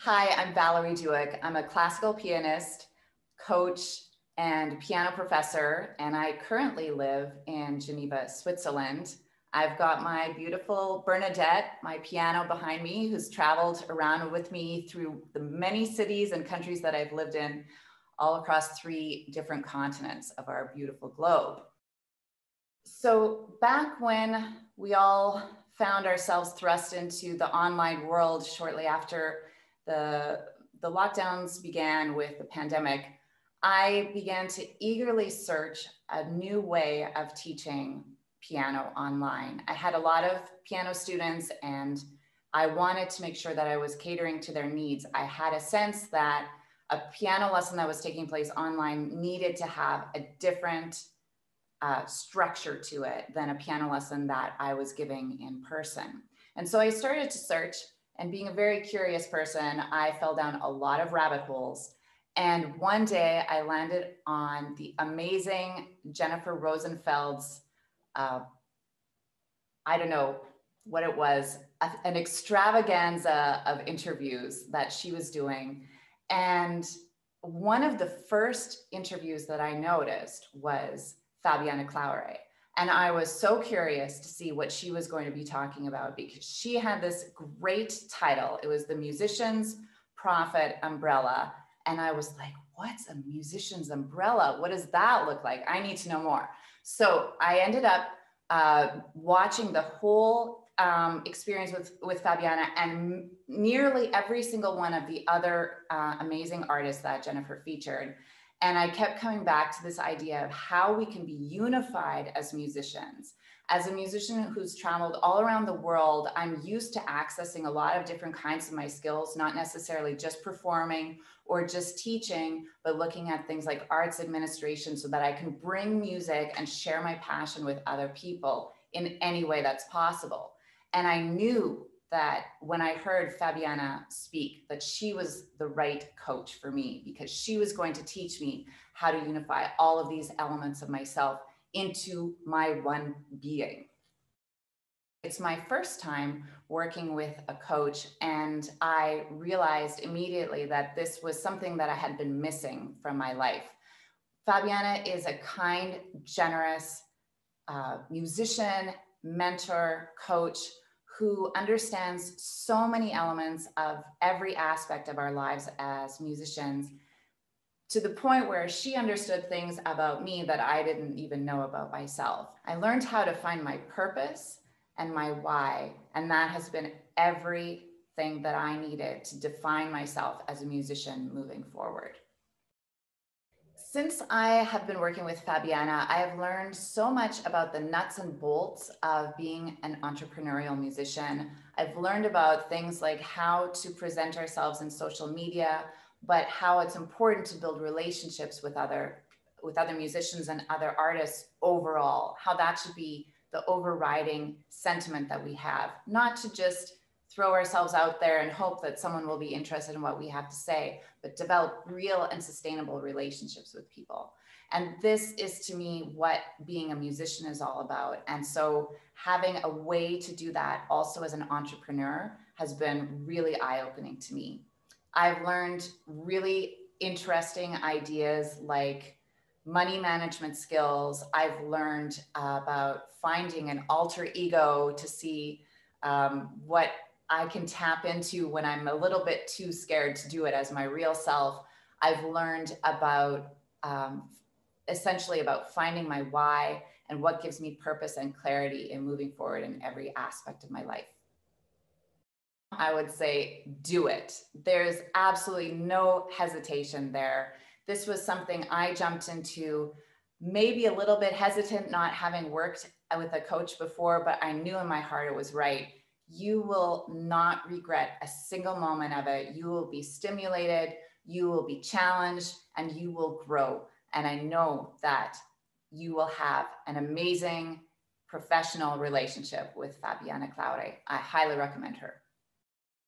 Hi, I'm Valerie Dueck. I'm a classical pianist, coach, and piano professor, and I currently live in Geneva, Switzerland. I've got my beautiful Bernadette, my piano behind me, who's traveled around with me through the many cities and countries that I've lived in, all across 3 different continents of our beautiful globe. So back when we all found ourselves thrust into the online world shortly after the lockdowns began with the pandemic, I began to eagerly search a new way of teaching piano online. I had a lot of piano students and I wanted to make sure that I was catering to their needs. I had a sense that a piano lesson that was taking place online needed to have a different structure to it than a piano lesson that I was giving in person. And so I started to search, and being a very curious person, I fell down a lot of rabbit holes. And one day I landed on the amazing Jennifer Rosenfeld's, I don't know what it was, an extravaganza of interviews that she was doing. And one of the first interviews that I noticed was Fabiana I've. And I was so curious to see what she was going to be talking about because she had this great title. It was the Musician's Profit Umbrella. And I was like, what's a musician's umbrella? What does that look like? I need to know more. So I ended up watching the whole experience with Fabiana and nearly every single one of the other amazing artists that Jennifer featured. And I kept coming back to this idea of how we can be unified as musicians. As a musician who's traveled all around the world, I'm used to accessing a lot of different kinds of my skills, not necessarily just performing or just teaching, but looking at things like arts administration so that I can bring music and share my passion with other people in any way that's possible. And I knew that when I heard Fabiana speak, that she was the right coach for me because she was going to teach me how to unify all of these elements of myself into my one being. It's my first time working with a coach, and I realized immediately that this was something that I had been missing from my life. Fabiana is a kind, generous musician, mentor, coach, who understands so many elements of every aspect of our lives as musicians, to the point where she understood things about me that I didn't even know about myself. I learned how to find my purpose and my why, and that has been everything that I needed to define myself as a musician moving forward. Since I have been working with Fabiana, I have learned so much about the nuts and bolts of being an entrepreneurial musician. I've learned about things like how to present ourselves in social media, but how it's important to build relationships with other musicians and other artists overall, how that should be the overriding sentiment that we have, not to just throw ourselves out there and hope that someone will be interested in what we have to say, but develop real and sustainable relationships with people. And this is, to me, what being a musician is all about. And so having a way to do that also as an entrepreneur has been really eye-opening to me. I've learned really interesting ideas like money management skills. I've learned about finding an alter ego to see what I can tap into when I'm a little bit too scared to do it as my real self. I've learned about essentially about finding my why and what gives me purpose and clarity in moving forward in every aspect of my life. I would say do it. There's absolutely no hesitation there. This was something I jumped into, maybe a little bit hesitant, not having worked with a coach before, but I knew in my heart it was right. You will not regret a single moment of it. You will be stimulated, you will be challenged, and you will grow. And I know that you will have an amazing professional relationship with Fabiana I've. I highly recommend her.